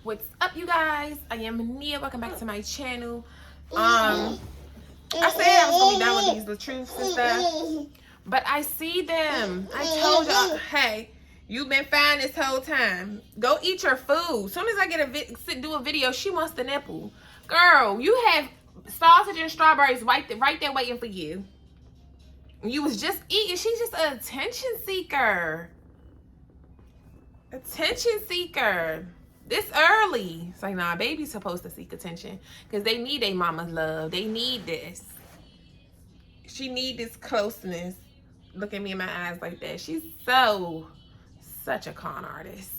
What's up, you guys? I am Nia. Welcome back to my channel. I said I was gonna be done with these the truths and stuff, but I see them. I told y'all, hey, you've been fine this whole time. Go eat your food. Soon as I get do a video, she wants the nipple. Girl, you have sausage and strawberries right there waiting for you. You was just eating. She's just an attention seeker. Attention seeker. This early. It's like, nah, baby's supposed to seek attention because they need their mama's love. They need this. She need this closeness. Look at me in my eyes like that. She's such a con artist.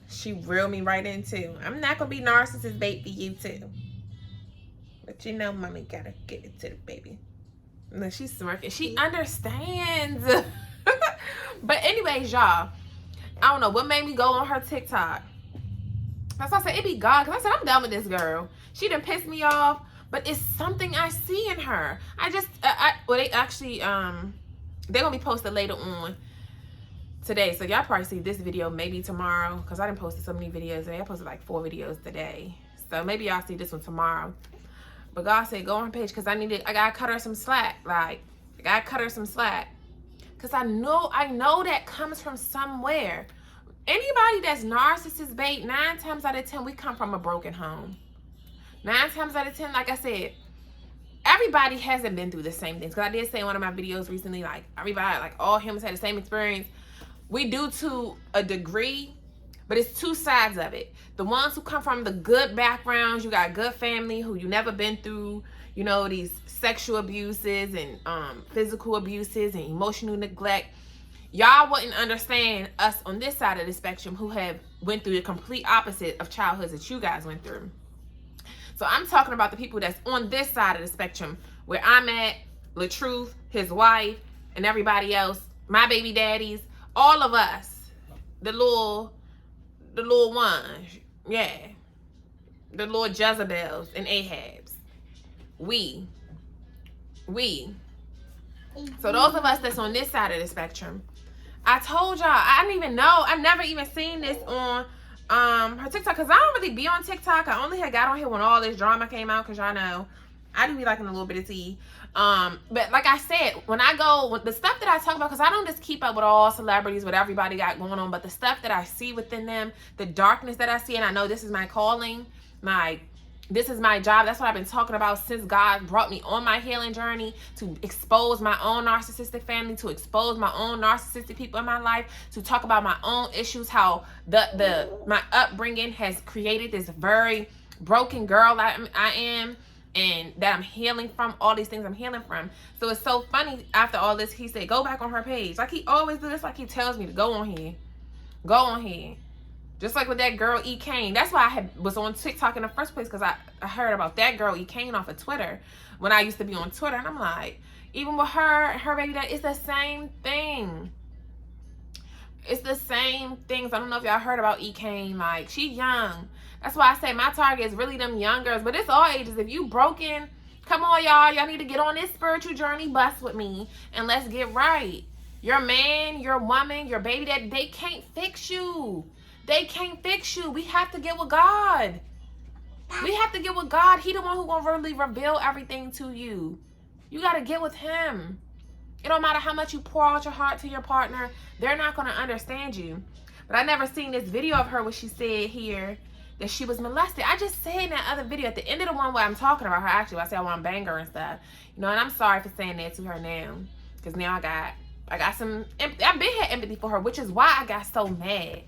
She reeled me right in too. I'm not gonna be narcissist bait for you too. But you know, mommy gotta get it to the baby. Look, she's smirking. She understands. But anyways, y'all, I don't know what made me go on her TikTok. That's why I said it be God. Because I said, I'm done with this girl. She done pissed me off. But it's something I see in her. Well, they actually, they're going to be posted later on today. So y'all probably see this video maybe tomorrow. Because I done posted so many videos today. I posted like 4 videos today. So maybe y'all see this one tomorrow. But God said, go on her page. Because I got to cut her some slack. Like, I got to cut her some slack. Because I know that comes from somewhere. Anybody that's narcissist bait, 9 times out of 10, we come from a broken home. 9 times out of 10, like I said, everybody hasn't been through the same things. Because I did say in one of my videos recently, like, everybody, like, all humans had the same experience. We do to a degree, but it's 2 sides of it. The ones who come from the good backgrounds, you got good family who you never been through, you know, these sexual abuses and physical abuses and emotional neglect. Y'all wouldn't understand us on this side of the spectrum who have went through the complete opposite of childhoods that you guys went through. So I'm talking about the people that's on this side of the spectrum where I'm at, LaTruth, his wife, and everybody else, my baby daddies, all of us, the little ones, yeah, the little Jezebels and Ahabs. We. So those of us that's on this side of the spectrum, I told y'all, I didn't even know. I never even seen this on her TikTok because I don't really be on TikTok. I only had got on here when all this drama came out because y'all know I do be liking a little bit of tea. But like I said, when I go, with the stuff that I talk about, because I don't just keep up with all celebrities, what everybody got going on, but the stuff that I see within them, the darkness that I see, and I know this is my calling, this is my job. That's what I've been talking about since God brought me on my healing journey, to expose my own narcissistic family, to expose my own narcissistic people in my life, to talk about my own issues, how my upbringing has created this very broken girl I am, and that I'm healing from, all these things I'm healing from. So it's so funny, after all this, he said, go back on her page. Like he always do this, like he tells me to go on here. Go on here. Just like with that girl, E. Kane. That's why I was on TikTok in the first place, because I heard about that girl, E. Kane, off of Twitter when I used to be on Twitter. And I'm like, even with her and her baby dad, it's the same thing. It's the same things. I don't know if y'all heard about E. Kane. Like, she young. That's why I say my target is really them young girls. But it's all ages. If you broken, come on, y'all. Y'all need to get on this spiritual journey bus with me. And let's get right. Your man, your woman, your baby dad, they can't fix you. They can't fix you. We have to get with God. We have to get with God. He the one who gonna really reveal everything to you. You gotta get with him. It don't matter how much you pour out your heart to your partner. They're not gonna understand you. But I never seen this video of her where she said here that she was molested. I just said in that other video at the end of the one where I'm talking about her, actually, I say I want to bang her and stuff. You know, and I'm sorry for saying that to her now. Because now I got some, I've been had empathy for her, which is why I got so mad.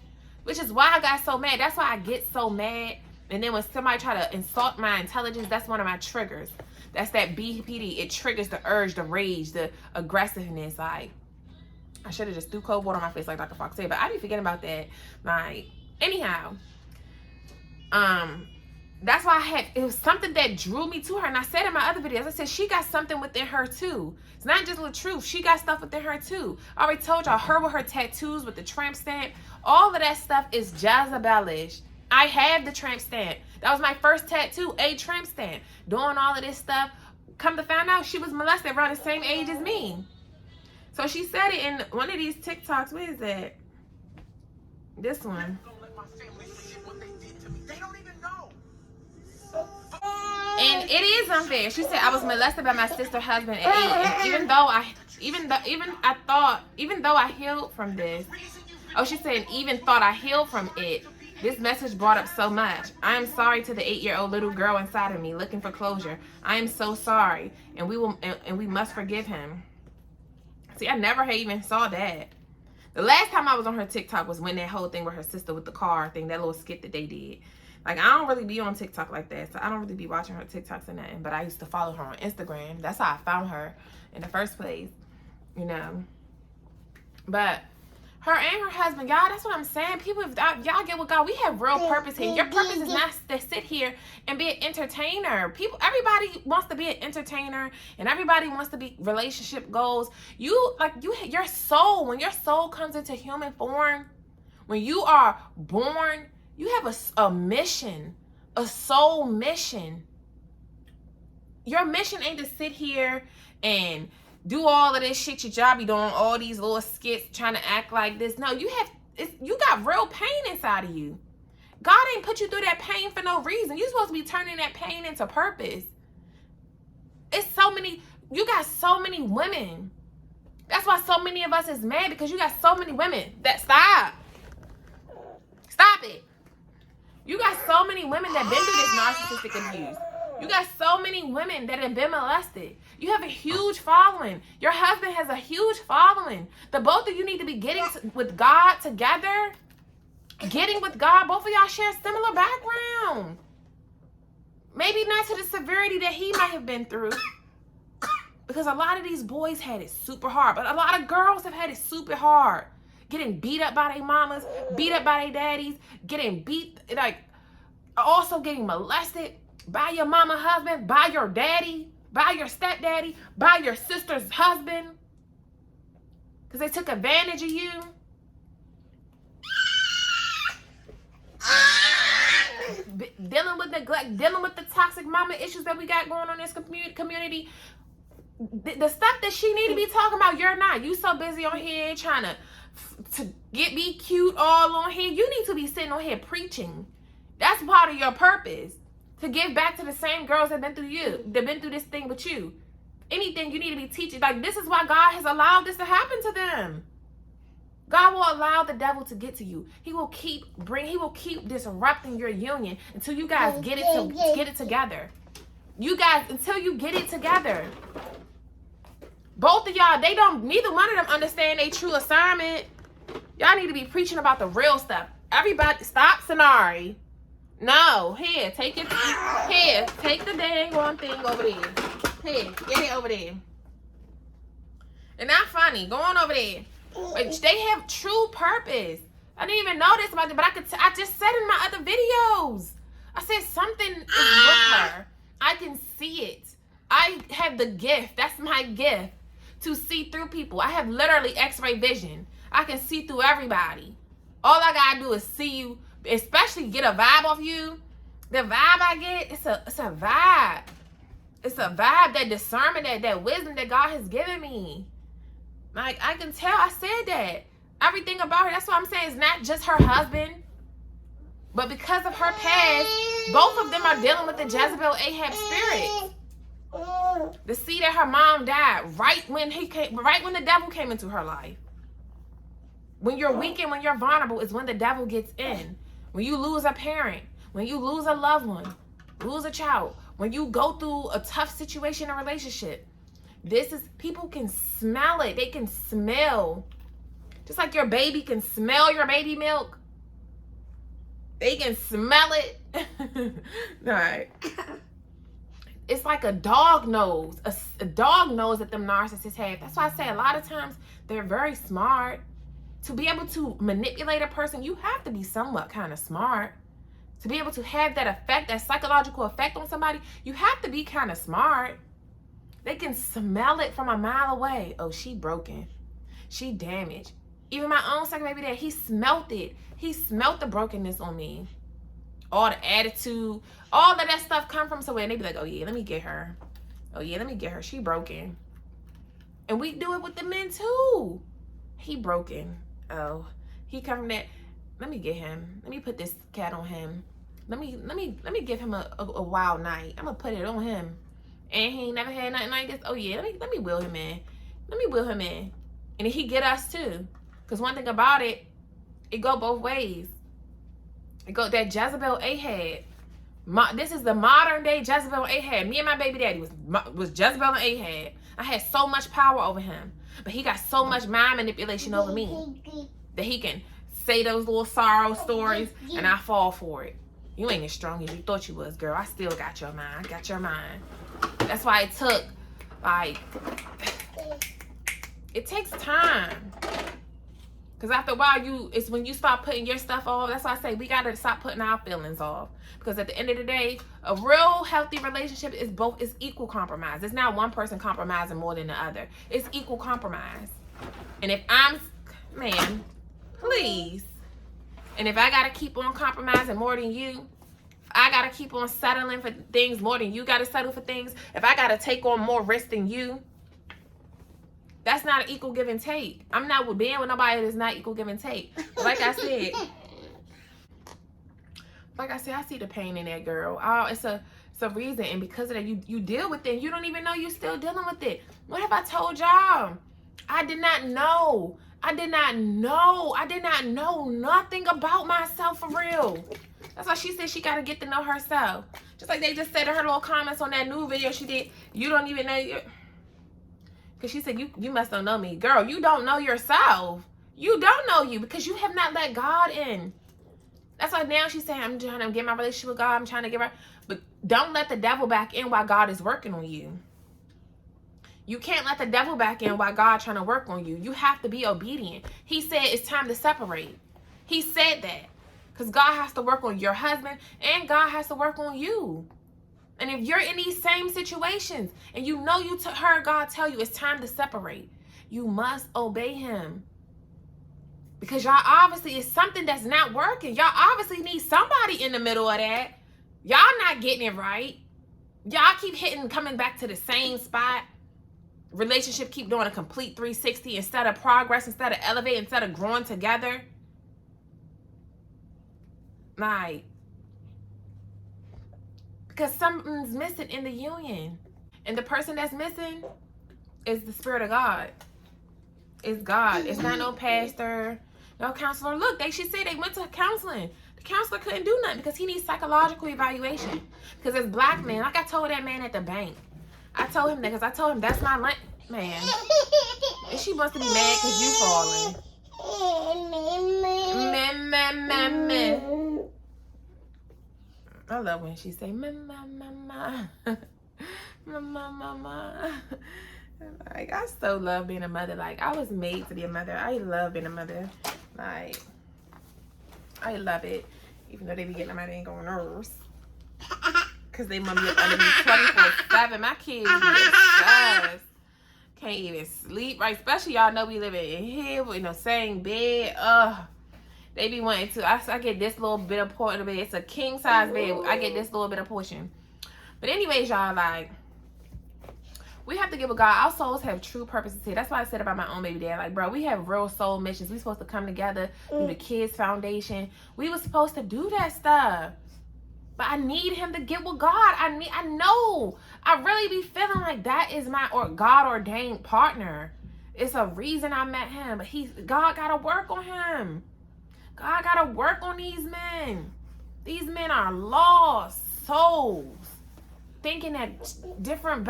That's why I get so mad. And then when somebody try to insult my intelligence, that's one of my triggers. That's that BPD. It triggers the urge, the rage, the aggressiveness. Like, I should have just threw cold water on my face like Dr. Fox said, but I be forgetting about that. Like, anyhow, that's why it was something that drew me to her. And I said in my other videos, I said, she got something within her too. It's not just LaTruth. She got stuff within her too. I already told y'all, her with her tattoos, with the tramp stamp, all of that stuff is Jezebelish. I have the tramp stamp. That was my first tattoo, a tramp stamp. Doing all of this stuff. Come to find out, she was molested around the same age as me. So she said it in one of these TikToks. Where is that? This one. my family forget what they did to me. They don't even know. And it is unfair. She said, I was molested by my sister's husband at 8. And even though I healed from this. Oh, she said, even thought I healed from it. This message brought up so much. I am sorry to the 8-year-old little girl inside of me looking for closure. I am so sorry, and we must forgive him. See, I never even saw that. The last time I was on her TikTok was when that whole thing with her sister with the car thing, that little skit that they did. Like, I don't really be on TikTok like that, so I don't really be watching her TikToks or nothing. But I used to follow her on Instagram. That's how I found her in the first place, you know. But her and her husband, y'all, that's what I'm saying. People, if y'all get with God, we have real purpose here. Your purpose is not to sit here and be an entertainer. Everybody wants to be an entertainer, and everybody wants to be relationship goals. Your soul, when your soul comes into human form, when you are born, you have a mission, a soul mission. Your mission ain't to sit here and do all of this shit your job be doing, all these little skits trying to act like this. No, you got real pain inside of you. God ain't put you through that pain for no reason. You're supposed to be turning that pain into purpose. You got so many women. That's why so many of us is mad, because you got so many women that stop it. You got so many women that been through this narcissistic abuse. You got so many women that have been molested. You have a huge following. Your husband has a huge following. The both of you need to be getting with God together. Getting with God. Both of y'all share similar background. Maybe not to the severity that he might have been through. Because a lot of these boys had it super hard. But a lot of girls have had it super hard. Getting beat up by their mamas. Beat up by their daddies. Getting beat, also getting molested by your mama husband, by your daddy, by your stepdaddy, by your sister's husband, because they took advantage of you. Dealing with neglect, dealing with the toxic mama issues that we got going on in this community. The stuff that she need to be talking about, you're not. You so busy on here trying to be cute all on here. You need to be sitting on here preaching. That's part of your purpose. To give back to the same girls that been through this thing with you. Anything you need to be teaching. Like, this is why God has allowed this to happen to them. God will allow the devil to get to you. He will keep disrupting your union until you guys get it together. You guys, until you get it together. Both of y'all, neither one of them understand their true assignment. Y'all need to be preaching about the real stuff. Everybody, stop, Sanari. No, take the dang one thing over there. Here, get it over there. And not funny, go on over there. But they have true purpose. I didn't even know this about it, but I just said in my other videos. I said something is with her. I can see it. I have the gift. That's my gift. To see through people. I have literally X-ray vision. I can see through everybody. All I gotta do is see you. Especially get a vibe off you. The vibe I get, it's a vibe. It's a vibe, that discernment, that wisdom that God has given me. Like, I can tell, I said that. Everything about her, that's what I'm saying, it's not just her husband. But because of her past, both of them are dealing with the Jezebel Ahab spirit. To see that her mom died right when the devil came into her life. When you're weak and when you're vulnerable is when the devil gets in. When you lose a parent, when you lose a loved one, lose a child, when you go through a tough situation in a relationship, people can smell it. They can smell. Just like your baby can smell your baby milk. They can smell it. All right. It's like a dog knows. A dog knows that them narcissists have. That's why I say a lot of times they're very smart. To be able to manipulate a person, you have to be somewhat kind of smart. To be able to have that effect, that psychological effect on somebody, you have to be kind of smart. They can smell it from a mile away. Oh, she broken. She damaged. Even my own second baby dad, he smelt it. He smelt the brokenness on me. All the attitude, all of that stuff come from somewhere. And they be like, oh yeah, let me get her. Oh yeah, let me get her. She broken. And we do it with the men too. He broken. Oh, he come from that. let me get him. Let me put this cat on him. Let me give him a wild night. I'm gonna put it on him. And he ain't never had nothing like this. Oh yeah, let me wheel him in. Let me wheel him in. And he get us too. Cause one thing about it, it go both ways. It go that Jezebel Ahab. This is the modern day Jezebel Ahab. Me and my baby daddy was Jezebel and Ahab. I had so much power over him. But he got so much mind manipulation over me that he can say those little sorrow stories and I fall for it. You ain't as strong as you thought you was, girl. I still got your mind. I got your mind. That's why it took, like, it takes time. Because after a while, it's when you start putting your stuff off. That's why I say we got to stop putting our feelings off. Because at the end of the day, a real healthy relationship is equal compromise. It's not one person compromising more than the other. It's equal compromise. And if man, please. And if I got to keep on compromising more than you, if I got to keep on settling for things more than you got to settle for things, if I got to take on more risk than you, that's not an equal give and take. I'm not being with nobody that's not equal give and take. But like I said, I see the pain in that girl. Oh, it's a reason. And because of that, you deal with it. And you don't even know you're still dealing with it. What have I told y'all? I did not know. I did not know nothing about myself for real. That's why she said she got to get to know herself. Just like they just said in her little comments on that new video she did. You don't even know. Because she said, you must don't know me. Girl, you don't know yourself. You don't know you because you have not let God in. That's why now she's saying, I'm trying to get my relationship with God. I'm trying to get right. But don't let the devil back in while God is working on you. You can't let the devil back in while God's trying to work on you. You have to be obedient. He said it's time to separate. He said that. Because God has to work on your husband and God has to work on you. And if you're in these same situations and you know you heard God tell you it's time to separate, you must obey him. Because y'all obviously it's something that's not working. Y'all obviously need somebody in the middle of that. Y'all not getting it right. Y'all keep coming back to the same spot. Relationship keep doing a complete 360 instead of progress, instead of elevating, instead of growing together. Like, because something's missing in the union. And the person that's missing is the Spirit of God. It's God. It's not no pastor, no counselor. Look, she said they went to counseling. The counselor couldn't do nothing because he needs psychological evaluation. Because as black men, like I told that man at the bank, I told him that because I told him that's my lunch. Man. And she must be mad because you falling. I love when she say mama. Like, I so love being a mother. Like, I was made to be a mother. I love being a mother. Like, I love it. Even though they be getting on my dang nerves. Because they mommy up under me 24/7. My kids be obsessed. Can't even sleep, right? Especially y'all know we living in here in the same bed. They be wanting to. I get this little bit of portion of it. It's a king size bed. I get this little bit of portion. But anyways, y'all, like, we have to give a God. Our souls have true purposes here. That's why I said about my own baby dad. Like, bro, we have real soul missions. We supposed to come together, do the kids foundation. We was supposed to do that stuff. But I need him to get with God. I know. I really be feeling like that is my God ordained partner. It's a reason I met him. But God gotta work on him. God gotta work on these men. These men are lost souls. Thinking that different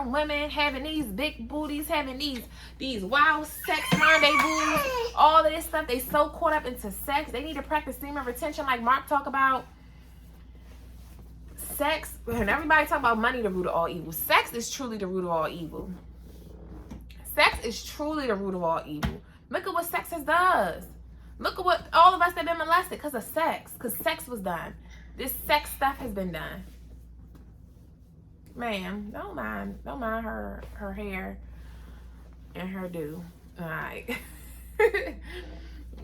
women having these big booties, having these wild sex rendezvous, all of this stuff. They so caught up into sex. They need to practice semen retention like Mark talk about. Sex, and everybody talk about money the root of all evil. Sex is truly the root of all evil. Sex is truly the root of all evil. Look at what sex does. Look at what all of us have been molested because of sex. Because sex was done. This sex stuff has been done. Ma'am, don't mind her hair and her do. All right.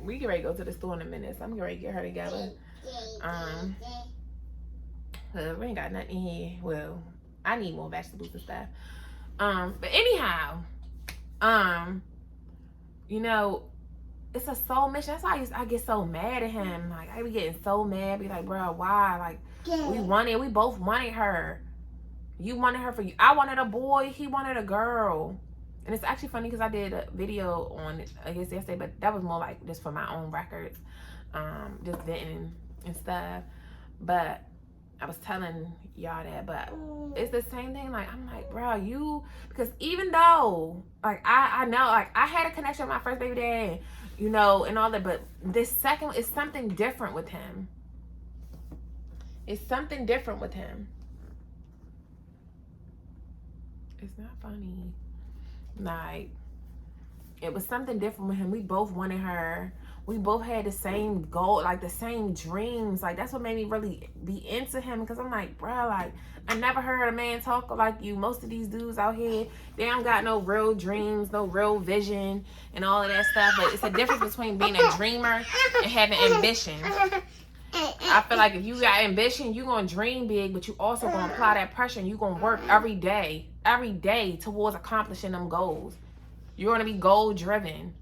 We get ready to go to the store in a minute, so I'm getting ready to get her together. We ain't got nothing in here. Well, I need more vegetables and stuff. But anyhow, you know, it's a soul mission. That's why I get so mad at him. Like, I be getting so mad. Be like, bro, why? Like, we both wanted her. You wanted her for you. I wanted a boy. He wanted a girl. And it's actually funny because I did a video on it, I guess yesterday, but that was more like just for my own records, just venting and stuff. But I was telling y'all that, but it's the same thing. Like, I'm like, bro, because even though, like, I know, like, I had a connection with my first baby dad, you know, and all that, but this second is something different with him. It's something different with him. It's not funny. Like, it was something different with him. We both wanted her. We both had the same goal, like the same dreams. Like, that's what made me really be into him. Because I'm like, bro, like, I never heard a man talk like you. Most of these dudes out here, they don't got no real dreams, no real vision, and all of that stuff. But it's a difference between being a dreamer and having ambition. I feel like if you got ambition, you're going to dream big, but you also going to apply that pressure, and you're going to work every day towards accomplishing them goals. You're going to be goal driven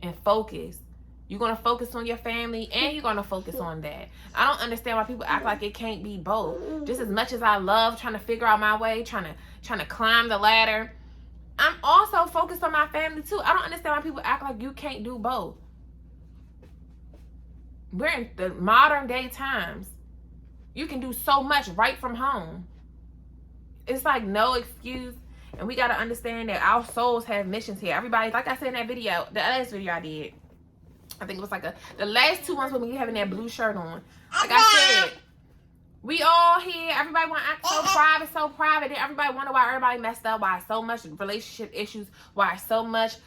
and focused. You're going to focus on your family, and you're going to focus on that. I don't understand why people act like it can't be both. Just as much as I love trying to figure out my way, trying to climb the ladder, I'm also focused on my family too. I don't understand why people act like you can't do both. We're in the modern day times. You can do so much right from home. It's like no excuse. And we got to understand that our souls have missions here. Everybody, like I said in that video, the last video I did, I think it was like the last 2 months when we having that blue shirt on. Like I said, we all here. Everybody want to act so private. Then everybody wonder why everybody messed up, why so much relationship issues, why so much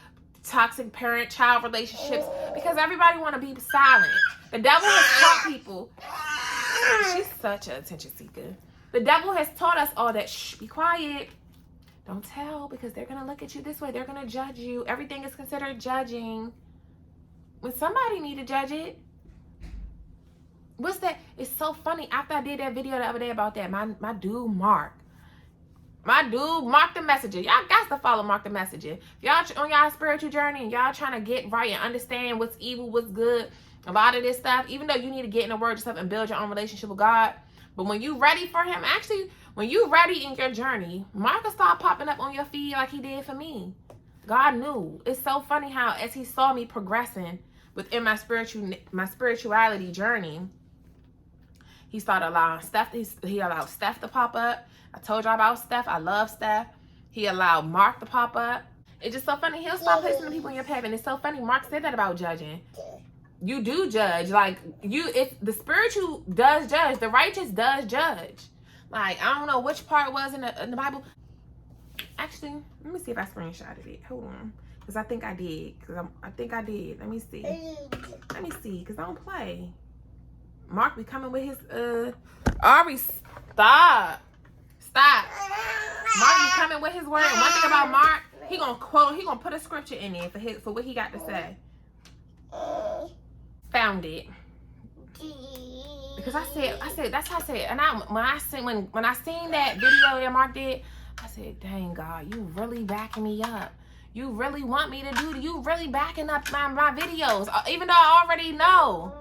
toxic parent-child relationships, because everybody want to be silent. The devil has taught people. She's such an attention seeker. The devil has taught us all that. Shh, be quiet. Don't tell, because they're going to look at you this way. They're going to judge you. Everything is considered judging. When somebody need to judge it. What's that? It's so funny. After I did that video the other day about that, my dude Mark. My dude, Mark the Messenger. Y'all got to follow Mark the Messenger. If y'all on y'all spiritual journey and y'all trying to get right and understand what's evil, what's good, a lot of this stuff, even though you need to get in the word yourself and build your own relationship with God, but when you ready for him, actually, when you ready in your journey, Mark will start popping up on your feed like he did for me. God knew. It's so funny how as he saw me progressing within my spirituality journey, he started allowing Steph. He allowed Steph to pop up. I told y'all about Steph. I love Steph. He allowed Mark to pop up. It's just so funny. He'll start placing the people in your path, and it's so funny. Mark said that about judging. You do judge. Like, if the spiritual does judge, the righteous does judge. Like, I don't know which part was in the Bible. Actually, let me see if I screenshotted it. Hold on. Because I think I did. I think I did. Let me see. Because I don't play. Mark be coming with his, Ari, stop. Mark be coming with his word. And one thing about Mark, he gonna put a scripture in there for what he got to say. Found it. Because I said, that's how I said. And when I seen that video that Mark did, I said, dang God, you really backing me up. You really want me to do, you really backing up my videos. Even though I already know.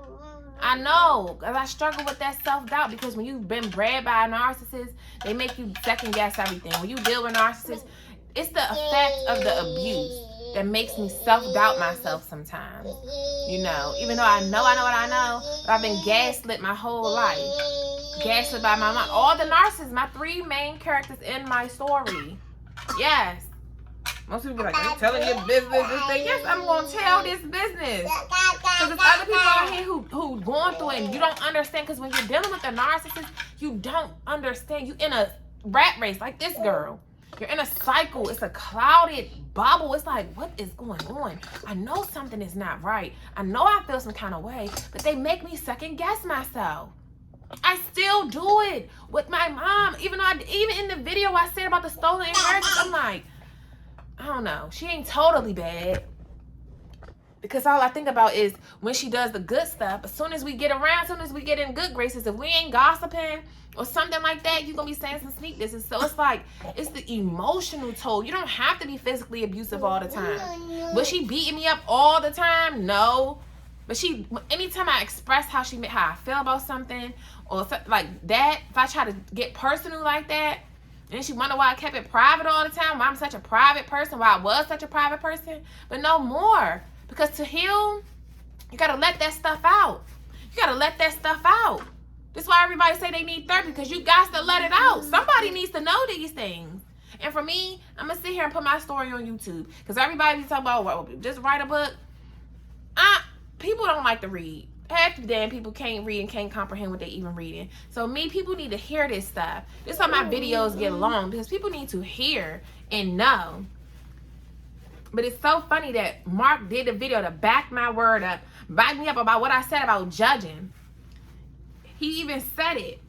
I know, because I struggle with that self-doubt, because when you've been bred by a narcissist, they make you second-guess everything. When you deal with narcissists, it's the effect of the abuse that makes me self-doubt myself sometimes. You know, even though I know what I know, but I've been gaslit my whole life. Gaslit by my mom. All the narcissists, my 3 main characters in my story. Yes. Most people be like, are you telling your business this thing? Yes, I'm going to tell this business. Because there's other people out here who going through it and you don't understand. Because when you're dealing with a narcissist, you don't understand. You in a rat race like this girl. You're in a cycle. It's a clouded bubble. It's like, what is going on? I know something is not right. I know I feel some kind of way. But they make me second guess myself. I still do it with my mom. Even in the video I said about the stolen inheritance, I'm like, I don't know. She ain't totally bad. Because all I think about is when she does the good stuff. As soon as we get around, as soon as we get in good graces, if we ain't gossiping or something like that, you're going to be saying some sneak this. So it's like, it's the emotional toll. You don't have to be physically abusive all the time. Was she beating me up all the time? No. But anytime I express how I feel about something or like that, if I try to get personal like that, and she wonder why I kept it private all the time, why I'm such a private person, why I was such a private person. But no more. Because to heal, you got to let that stuff out. You got to let that stuff out. That's why everybody say they need therapy, because you got to let it out. Somebody needs to know these things. And for me, I'm going to sit here and put my story on YouTube. Because everybody be talking about, well, just write a book. People don't like to read. Half the damn people can't read and can't comprehend what they even reading. So people need to hear this stuff. This is why my videos get long, because people need to hear and know. But it's so funny that Mark did a video to back my word up, back me up about what I said about judging. He even said it.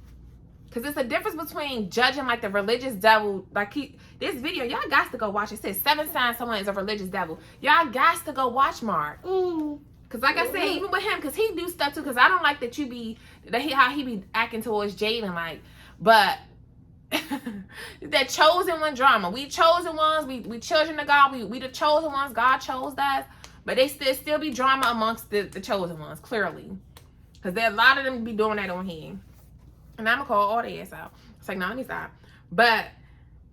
Because it's a difference between judging like the religious devil. Like this video, y'all got to go watch it. It says 7 signs someone is a religious devil. Y'all got to go watch Mark. Because like I said, even with him, because he do stuff too. Because I don't like that how he be acting towards Jaden. Like, but that chosen one drama. We chosen ones. We children of God. We the chosen ones. God chose us. But they still be drama amongst the chosen ones, clearly. Because there a lot of them be doing that on here. And I'm going to call all the ass out. It's like, no, let me stop. But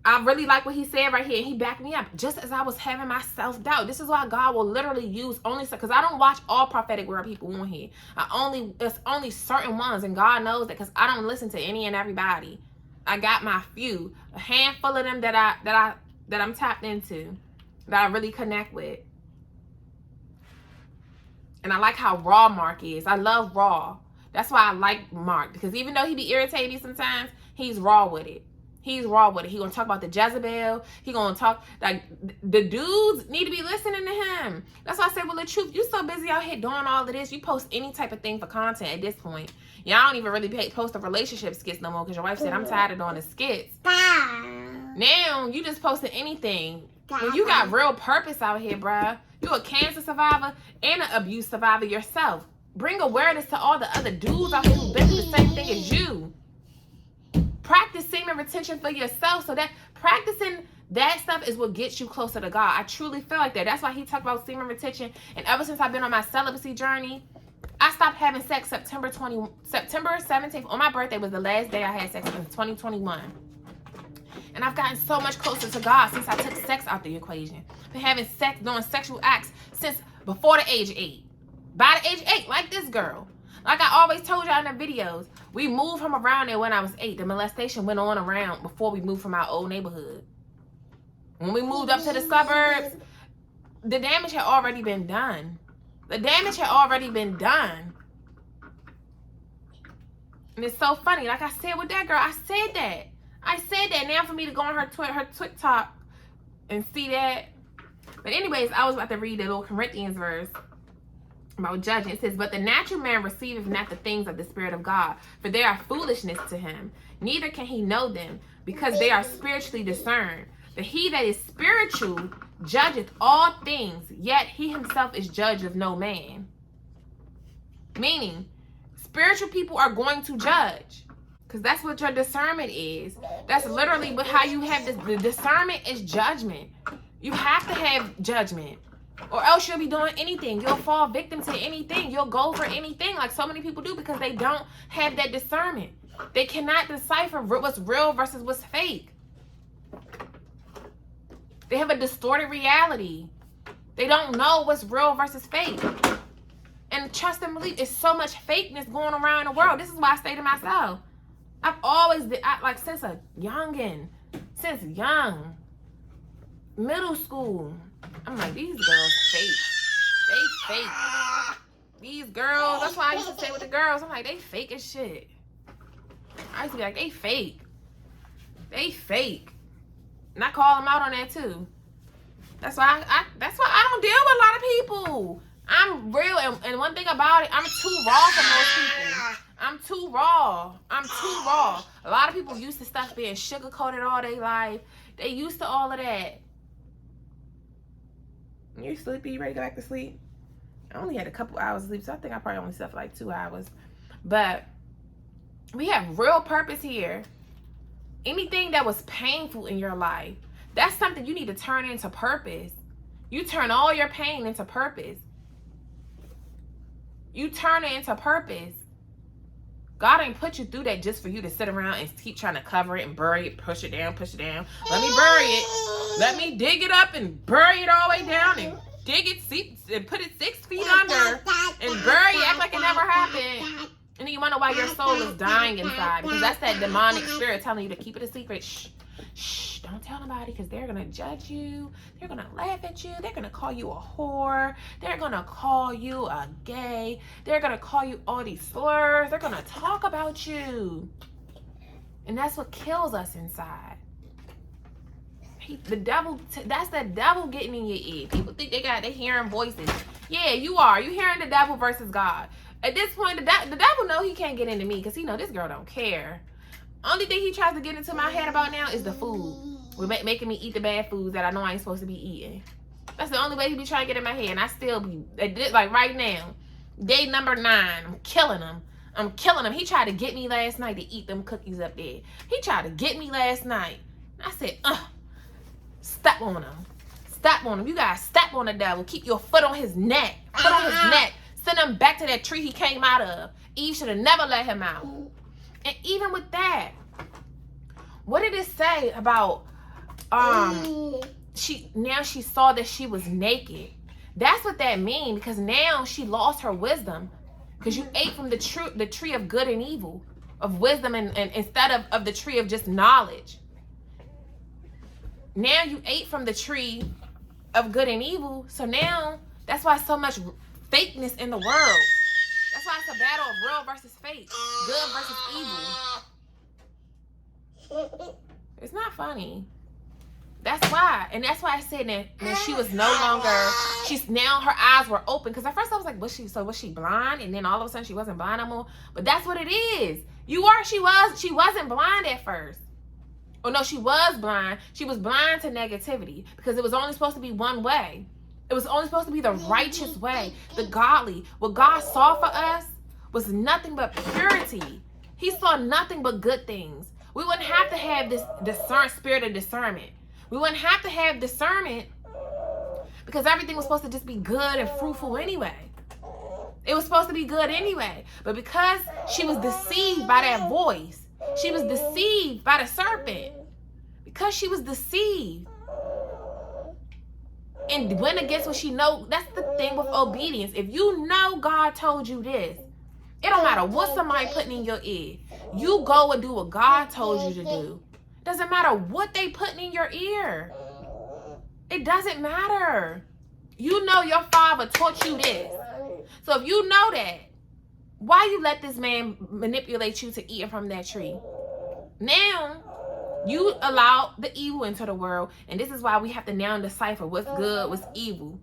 I really like what he said right here. And he backed me up. Just as I was having my self-doubt. This is why God will literally use only... Because I don't watch all prophetic word people on here. It's only certain ones. And God knows that, because I don't listen to any and everybody. I got my few. A handful of them that I'm tapped into. That I really connect with. And I like how raw Mark is. I love raw. That's why I like Mark. Because even though he be irritating me sometimes, he's raw with it. He's raw with it. He gonna talk about the Jezebel. He gonna talk, like, the dudes need to be listening to him. That's why I said, well, the truth, you so busy out here doing all of this. You post any type of thing for content at this point. Y'all don't even really post a relationship skits no more, because your wife said, I'm tired of doing the skits. Now, you just posting anything. When you got real purpose out here, bruh. You a cancer survivor and an abuse survivor yourself. Bring awareness to all the other dudes out here who've been through the same thing as you. Practice semen retention for yourself, so that practicing that stuff is what gets you closer to God. I truly feel like that. That's why he talked about semen retention. And ever since I've been on my celibacy journey, I stopped having sex September 17th. On my birthday was the last day I had sex in 2021. And I've gotten so much closer to God since I took sex out the equation. Been having sex, doing sexual acts since before the age of 8. By the age of 8, like this girl. Like I always told y'all in the videos, we moved from around there when I was 8. The molestation went on around before we moved from our old neighborhood. When we moved up to the suburbs, the damage had already been done. The damage had already been done. And it's so funny. Like I said with that girl, I said that. Now for me to go on her TikTok and see that. But anyways, I was about to read the little Corinthians verse about judging. It says, but the natural man receiveth not the things of the Spirit of God, for they are foolishness to him. Neither can he know them, because they are spiritually discerned. But he that is spiritual judgeth all things, yet he himself is judge of no man. Meaning, spiritual people are going to judge. Because that's what your discernment is. That's literally how you have this. The discernment is judgment. You have to have judgment. Or else you'll be doing anything. You'll fall victim to anything. You'll go for anything like so many people do, because they don't have that discernment. They cannot decipher what's real versus what's fake. They have a distorted reality. They don't know what's real versus fake. And trust and believe, it's so much fakeness going around in the world. This is why I say to myself, I've always been, like since a youngin', since young, middle school, I'm like, these girls fake. They fake. These girls, that's why I used to say with the girls, I'm like, they fake as shit. I used to be like, they fake. They fake. And I call them out on that too. That's why I don't deal with a lot of people. I'm real, and one thing about it, I'm too raw for most people. I'm too raw. A lot of people used to stuff being sugar-coated all their life. They used to all of that. You sleepy? You ready to go back to sleep? I only had a couple hours sleep, so I think I probably only slept for like 2 hours. But we have real purpose here. Anything that was painful in your life, that's something you need to turn into purpose. You turn all your pain into purpose. You turn it into purpose. God ain't put you through that just for you to sit around and keep trying to cover it and bury it, push it down, push it down. Let me bury it. Let me dig it up and bury it all the way down and dig it, and put it 6 feet under and bury it, act like it never happened. And then you wonder why your soul is dying inside, because that's that demonic spirit telling you to keep it a secret. Shh, shh, don't tell nobody, because they're going to judge you. They're going to laugh at you. They're going to call you a whore. They're going to call you a gay. They're going to call you all these slurs. They're going to talk about you. And that's what kills us inside. The devil, that's the devil getting in your ear. People think they hearing voices. Yeah, you are. You hearing the devil versus God. At this point, the devil know he can't get into me because he know this girl don't care. Only thing he tries to get into my head about now is the food. Making me eat the bad foods that I know I ain't supposed to be eating. That's the only way he be trying to get in my head. And I still be, like right now, day number 9, I'm killing him. I'm killing him. He tried to get me last night to eat them cookies up there. He tried to get me last night. I said, step on him. Step on him. You gotta step on the devil. Keep your foot on his neck. Foot on his neck. Send him back to that tree he came out of. Eve should have never let him out. And even with that, what did it say about she saw that she was naked? That's what that means, because now she lost her wisdom, because you ate from the tree of good and evil, of wisdom, and instead of the tree of just knowledge. Now you ate from the tree of good and evil, so now that's why so much fakeness in the world. That's why it's a battle of real versus fake, good versus evil. It's not funny. That's why. And that's why I said that she was no longer, now her eyes were open. Because at first I was like, was she blind? And then all of a sudden she wasn't blind anymore. But that's what it is. She wasn't blind at first. Oh no, she was blind. She was blind to negativity, because it was only supposed to be one way. It was only supposed to be the righteous way, the godly. What God saw for us was nothing but purity. He saw nothing but good things. We wouldn't have to have this spirit of discernment. We wouldn't have to have discernment, because everything was supposed to just be good and fruitful anyway. It was supposed to be good anyway. But because she was deceived by that voice, she was deceived by the serpent. Because she was deceived and went against what she know. That's the thing with obedience. If you know God told you this, it don't matter what somebody putting in your ear. You go and do what God told you to do. Doesn't matter what they putting in your ear. It doesn't matter. You know your father taught you this. So if you know that, why you let this man manipulate you to eat from that tree? Now, you allow the evil into the world, and this is why we have to now decipher what's good, what's evil.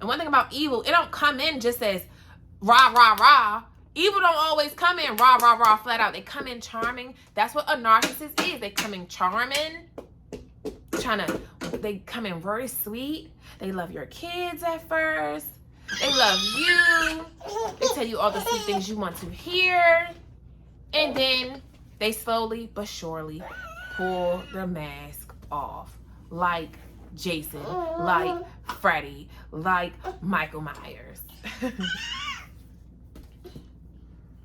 And one thing about evil, it don't come in just as rah, rah, rah. Evil don't always come in rah, rah, rah, flat out. They come in charming. That's what a narcissist is. They come in charming, they come in very sweet. They love your kids at first. They love you. They tell you all the sweet things you want to hear. And then they slowly but surely pull the mask off. Like Jason, like Freddy, like Michael Myers.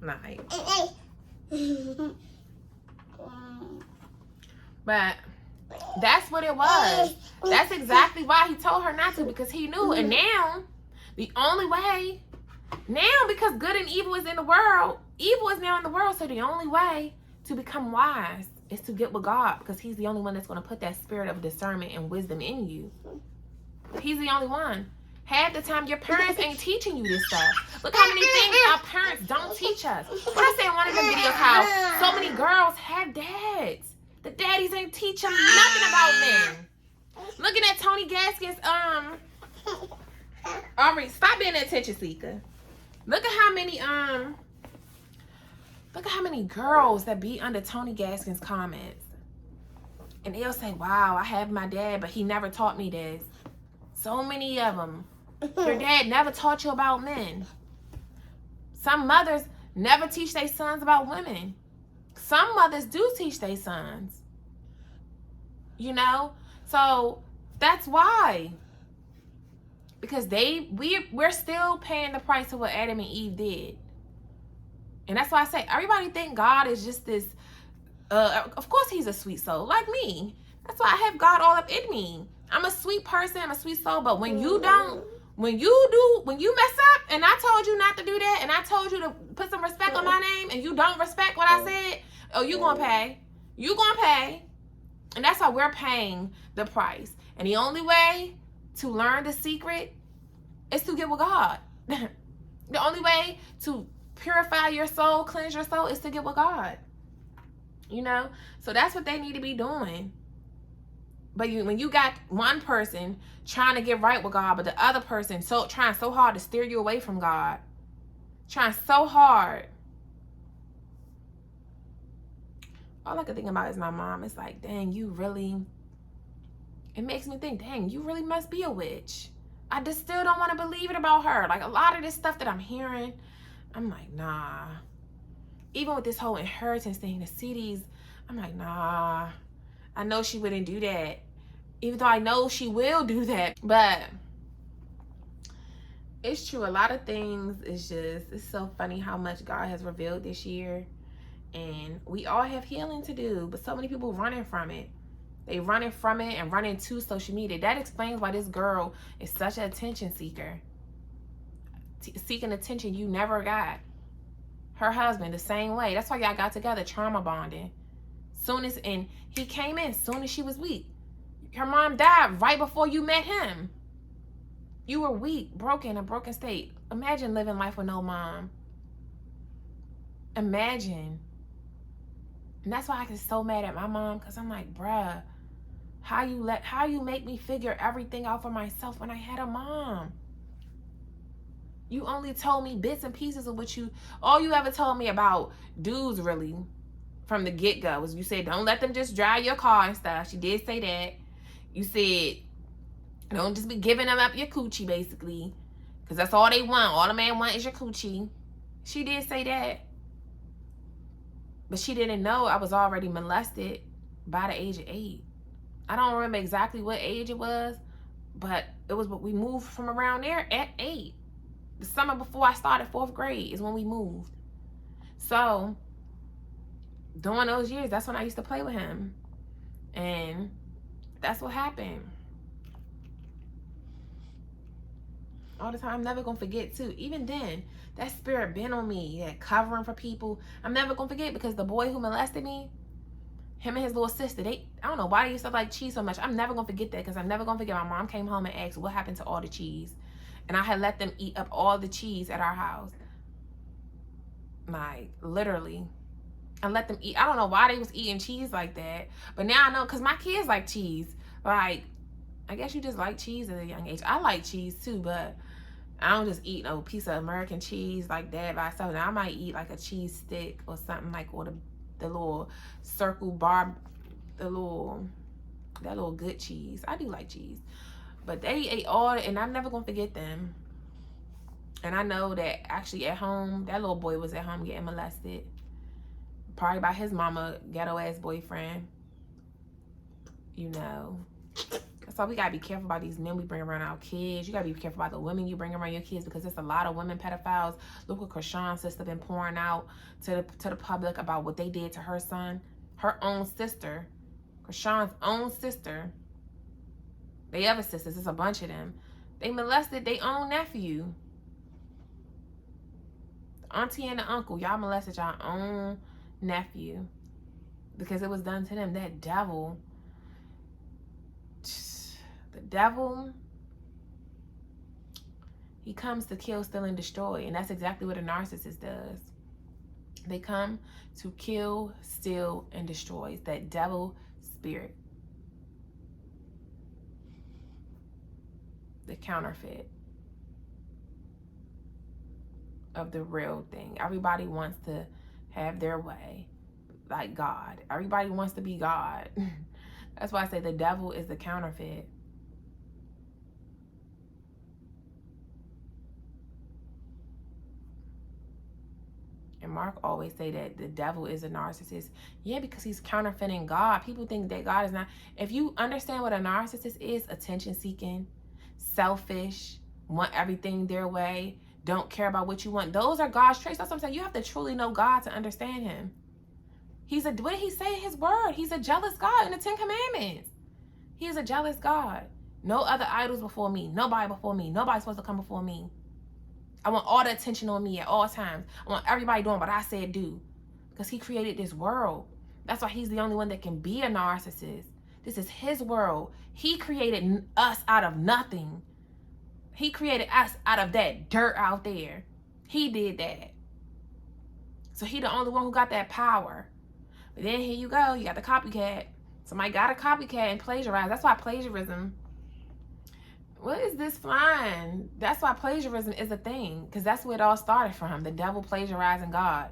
Night. But that's what it was. That's exactly why he told her not to, because he knew. And now, the only way, because good and evil is in the world, evil is now in the world, so the only way to become wise is to get with God, because he's the only one that's going to put that spirit of discernment and wisdom in you. He's the only one. Half the time, your parents ain't teaching you this stuff. Look how many things our parents don't teach us. What I say in one of the videos, how so many girls have dads. The daddies ain't teach them nothing about men. Looking at Tony Gaskins, Aubrey, stop being an attention seeker. Look at how many girls that be under Tony Gaskins comments. And they'll say, wow, I have my dad, but he never taught me this. So many of them. Your dad never taught you about men. Some mothers never teach their sons about women. Some mothers do teach their sons. You know? So that's why. Because we're still paying the price of what Adam and Eve did. And that's why I say everybody think God is just this of course he's a sweet soul, like me. That's why I have God all up in me. I'm a sweet person, I'm a sweet soul, but when you mess up and I told you not to do that and I told you to put some respect on my name and you don't respect what I said, oh, you gonna pay. You gonna pay. And that's why we're paying the price. And the only way to learn the secret is to get with God. The only way to purify your soul, cleanse your soul, is to get with God. You know? So that's what they need to be doing. But when you got one person trying to get right with God, but the other person trying so hard to steer you away from God, trying so hard. All I can think about is my mom. It's like, dang, it makes me think, dang, you really must be a witch. I just still don't want to believe it about her. Like, a lot of this stuff that I'm hearing, I'm like, nah. Even with this whole inheritance thing, the CDs, I'm like, nah. I know she wouldn't do that. Even though I know she will do that. But it's true. A lot of things it's so funny how much God has revealed this year. And we all have healing to do. But so many people running from it. They running from it and running to social media. That explains why this girl is such an attention seeker. Seeking attention you never got. Her husband, the same way. That's why y'all got together, trauma bonding. And he came in soon as she was weak. Her mom died right before you met him. You were weak, broken, a broken state. Imagine living life with no mom. Imagine. And that's why I get so mad at my mom, because I'm like, bruh, how you make me figure everything out for myself when I had a mom? You only told me bits and pieces of all you ever told me about dudes really from the get-go was you said, don't let them just drive your car and stuff. She did say that. You said, don't just be giving them up your coochie, basically. Because that's all they want. All a man want is your coochie. She did say that. But she didn't know I was already molested by the age of 8. I don't remember exactly what age it was, but we moved from around there at 8. The summer before I started 4th grade is when we moved. So, during those years, that's when I used to play with him. And that's what happened. All the time. I'm never going to forget, too. Even then, that spirit been on me. Yeah, covering for people. I'm never going to forget because the boy who molested me, him and his little sister, I don't know why they used to like cheese so much. I'm never going to forget that because I'm never going to forget my mom came home and asked what happened to all the cheese. And I had let them eat up all the cheese at our house. Like, literally. I let them eat. I don't know why they was eating cheese like that. But now I know because my kids like cheese. Like, I guess you just like cheese at a young age. I like cheese too, but I don't just eat no piece of American cheese like that by itself. Now I might eat like a cheese stick or something like, or the little circle bar, that little good cheese. I do like cheese. But they ate all, and I'm never going to forget them. And I know that actually at home, that little boy was at home getting molested. Probably by his mama, ghetto-ass boyfriend. You know. That's why we got to be careful about these men we bring around our kids. You got to be careful about the women you bring around your kids because there's a lot of women pedophiles. Look what Krishan's sister been pouring out to the public about what they did to her son. Her own sister. Krishan's own sister. They other sisters, there's a bunch of them. They molested their own nephew. The auntie and the uncle, y'all molested your own nephew. Because it was done to them. That devil. The devil. He comes to kill, steal, and destroy. And that's exactly what a narcissist does. They come to kill, steal, and destroy. It's that devil spirit. The counterfeit of the real thing. Everybody wants to have their way like God. Everybody wants to be God. That's why I say the devil is the counterfeit. And Mark always say that the devil is a narcissist. Yeah, because he's counterfeiting God. People think that God is not. If you understand what a narcissist is, attention seeking, selfish, want everything their way, don't care about what you want. Those are God's traits. That's what I'm saying. You have to truly know God to understand him. What did he say in his word? He's a jealous God in the 10 Commandments. He is a jealous God. No other idols before me. Nobody before me. Nobody's supposed to come before me. I want all the attention on me at all times. I want everybody doing what I said do. Because he created this world. That's why he's the only one that can be a narcissist. This is his world. He created us out of nothing. He created us out of that dirt out there. He did that. So he the only one who got that power. But then here you go. You got the copycat. Somebody got a copycat and plagiarized. That's why plagiarism. What is this flying? That's why plagiarism is a thing. Because that's where it all started from. The devil plagiarizing God.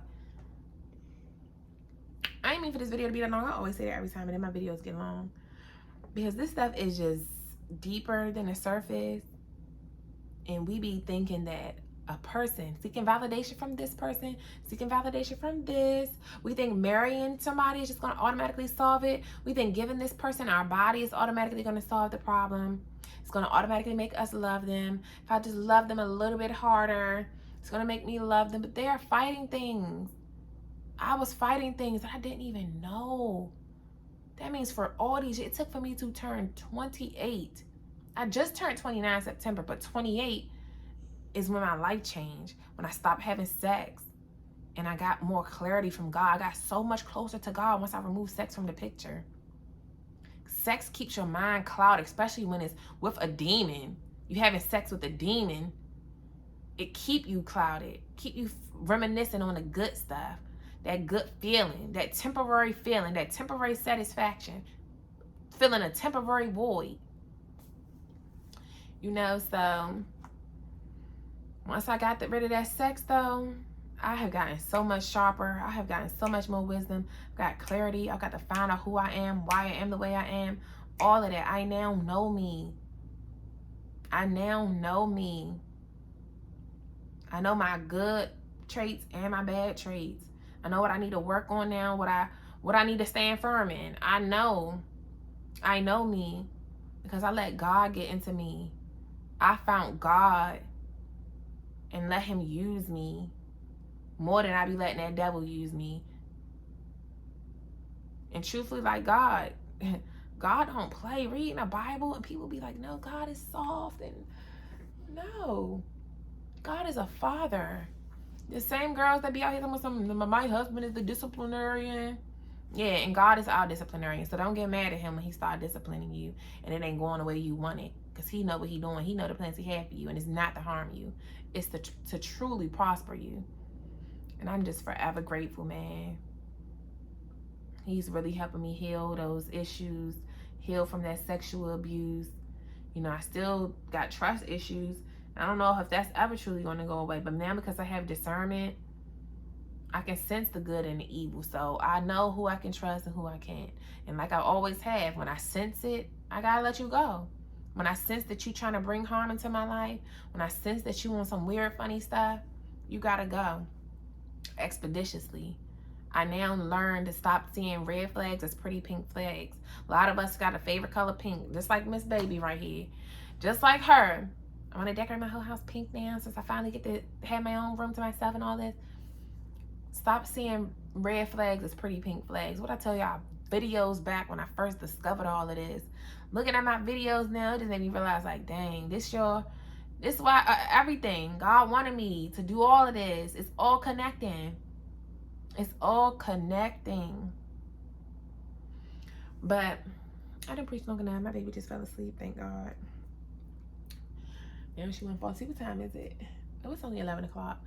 I ain't mean for this video to be that long. I always say that every time. And then my videos get long. Because this stuff is just deeper than the surface. And we be thinking that a person seeking validation from this person, seeking validation from this. We think marrying somebody is just going to automatically solve it. We think giving this person our body is automatically going to solve the problem. It's going to automatically make us love them. If I just love them a little bit harder, it's going to make me love them. But they are fighting things. I was fighting things that I didn't even know. That means for all these years, it took for me to turn 28. I just turned 29 in September, but 28 is when my life changed. When I stopped having sex and I got more clarity from God. I got so much closer to God once I removed sex from the picture. Sex keeps your mind clouded, especially when it's with a demon. You having sex with a demon, it keep you clouded, keep you reminiscing on the good stuff, that good feeling, that temporary satisfaction, feeling a temporary void. You know, so once I got rid of that sex, though, I have gotten so much sharper. I have gotten so much more wisdom. I've got clarity. I've got to find out who I am, why I am the way I am, all of that. I now know me. I now know me. I know my good traits and my bad traits. I know what I need to work on now, what I need to stand firm in. I know me because I let God get into me. I found God and let him use me more than I be letting that devil use me. And truthfully, like God don't play. Reading the Bible and people be like, no, God is soft. And no, God is a father. The same girls that be out here talking about my husband is the disciplinarian. Yeah, and God is our disciplinarian. So don't get mad at him when he start disciplining you and it ain't going the way you want it. Because he know what he doing. He know the plans he had for you. And it's not to harm you. It's to truly prosper you. And I'm just forever grateful, man. He's really helping me heal those issues. Heal from that sexual abuse. You know, I still got trust issues. I don't know if that's ever truly going to go away. But now because I have discernment, I can sense the good and the evil. So I know who I can trust and who I can't. And like I always have, when I sense it, I got to let you go. When I sense that you're trying to bring harm into my life, when I sense that you want some weird, funny stuff, you got to go expeditiously. I now learned to stop seeing red flags as pretty pink flags. A lot of us got a favorite color pink, just like Miss Baby right here. Just like her. I want to decorate my whole house pink now since I finally get to have my own room to myself and all this. Stop seeing red flags as pretty pink flags. What I tell y'all videos back when I first discovered all of this. Looking at my videos now, it just made me realize, like, dang, this is why everything. God wanted me to do all of this. It's all connecting. It's all connecting. But I didn't preach long enough. My baby just fell asleep, thank God. Now she went fall asleep. What time is it? Oh, it's only 11 o'clock.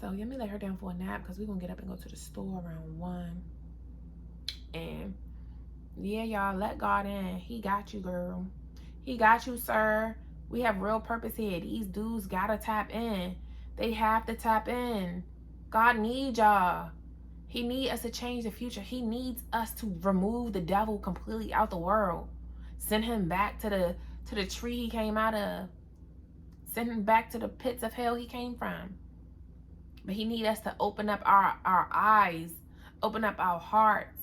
So let me let her down for a nap because we're going to get up and go to the store around 1. And yeah, y'all, let God in. He got you, girl. He got you, sir. We have real purpose here. These dudes got to tap in. They have to tap in. God needs y'all. He needs us to change the future. He needs us to remove the devil completely out the world. Send him back to the tree he came out of. Send him back to the pits of hell he came from. But he needs us to open up our eyes, open up our hearts.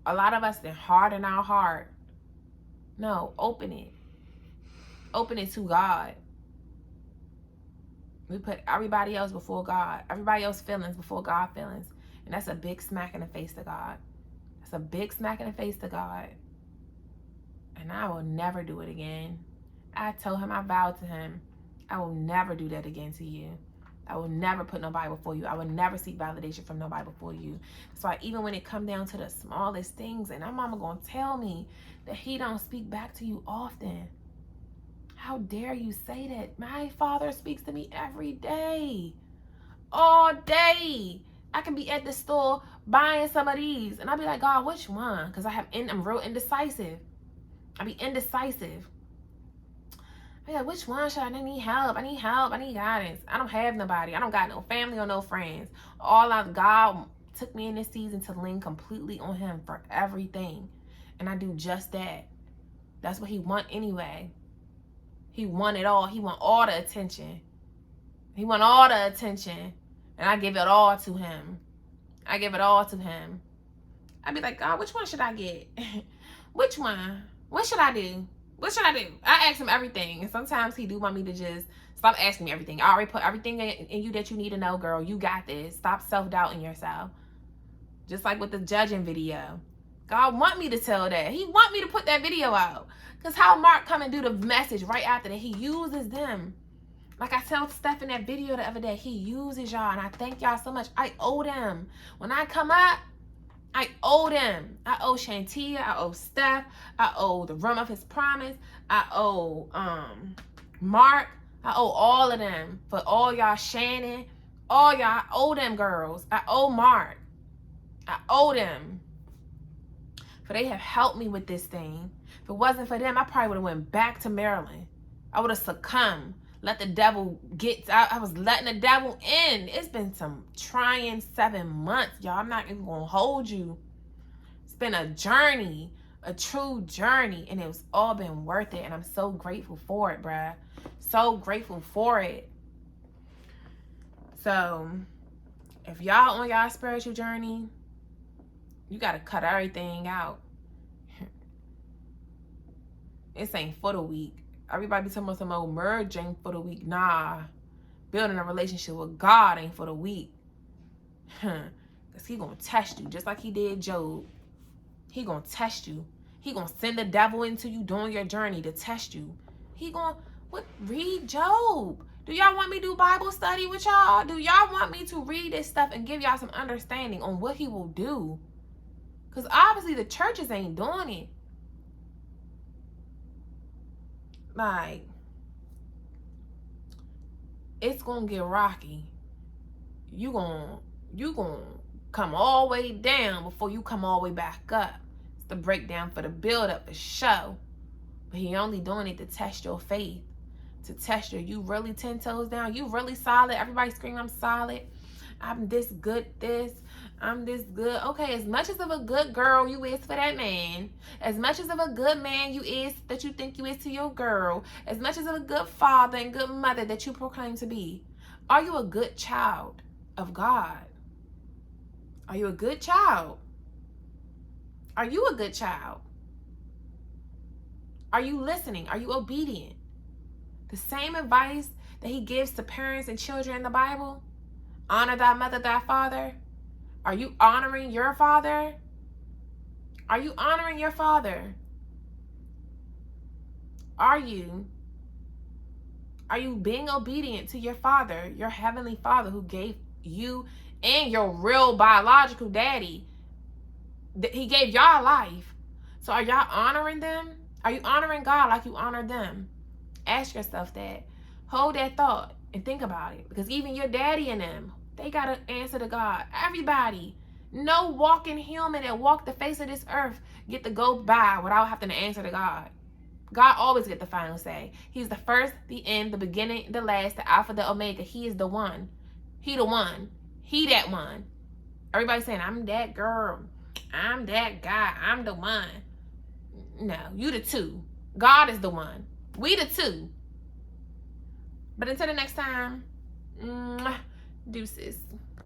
A lot of us harden our heart. No, open it. Open it to God. We put everybody else before God. Everybody else's feelings before God's feelings. And that's a big smack in the face to God. That's a big smack in the face to God. And I will never do it again. I told him, I vowed to him, I will never do that again to you. I will never put nobody before you. I will never seek validation from nobody before you. So even when it come down to the smallest things, and my mama gonna tell me that he don't speak back to you often. How dare you say that? My father speaks to me every day. All day. I can be at the store buying some of these. And I'll be like, God, which one? Because I'm real indecisive. I be indecisive. I be like, which one should I need help? I need help. I need guidance. I don't have nobody. I don't got no family or no friends. God took me in this season to lean completely on him for everything. And I do just that. That's what he want anyway. He want it all. He want all the attention. He want all the attention. And I give it all to him. I give it all to him. I be like, God, which one should I get? Which one? What should I do? What should I do? I ask him everything. And sometimes he do want me to just stop asking me everything. I already put everything in you that you need to know, girl. You got this. Stop self-doubting yourself. Just like with the judging video. God want me to tell that. He want me to put that video out. Because how Mark come and do the message right after that, he uses them. Like I told Steph in that video the other day, he uses y'all. And I thank y'all so much. I owe them. When I come up, I owe them. I owe Shantia. I owe Steph. I owe the Room of His Promise. I owe Mark. I owe all of them. For all y'all, Shannon. All y'all, I owe them girls. I owe Mark. I owe them. For they have helped me with this thing. If it wasn't for them, I probably would have went back to Maryland. I would have succumbed. Let the devil get, I was letting the devil in. It's been some trying 7 months, y'all. I'm not even going to hold you. It's been a journey, a true journey, and it's all been worth it. And I'm so grateful for it, bruh. So grateful for it. So, if y'all on y'all spiritual journey, you got to cut everything out. This ain't for the weak. Everybody be talking about some old merge ain't for the weak. Nah. Building a relationship with God ain't for the weak. Because he going to test you just like he did Job. He going to test you. He going to send the devil into you during your journey to test you. He going to, read Job. Do y'all want me to do Bible study with y'all? Do y'all want me to read this stuff and give y'all some understanding on what he will do? Because obviously the churches ain't doing it. Like, it's gonna get rocky. You gonna come all the way down before you come all the way back up. It's the breakdown for the build up, the show. But he only doing it to test your faith. To test you really 10 toes down. You really solid. Everybody scream, I'm solid. I'm this good, I'm this good. Okay, as much as of a good girl you is for that man, as much as of a good man you is that you think you is to your girl, as much as of a good father and good mother that you proclaim to be, are you a good child of God? Are you a good child? Are you a good child? Are you listening? Are you obedient? The same advice that he gives to parents and children in the Bible, honor thy mother, thy father. Are you honoring your father? Are you honoring your father? Are you being obedient to your father, your heavenly father who gave you and your real biological daddy? He gave y'all life. So are y'all honoring them? Are you honoring God like you honor them? Ask yourself that. Hold that thought and think about it. Because even your daddy and them, they got to answer to God. Everybody. No walking human that walk the face of this earth get to go by without having to answer to God. God always get the final say. He's the first, the end, the beginning, the last, the Alpha, the Omega. He is the one. He the one. He that one. Everybody saying, I'm that girl. I'm that guy. I'm the one. No, you the two. God is the one. We the two. But until the next time, Deuces.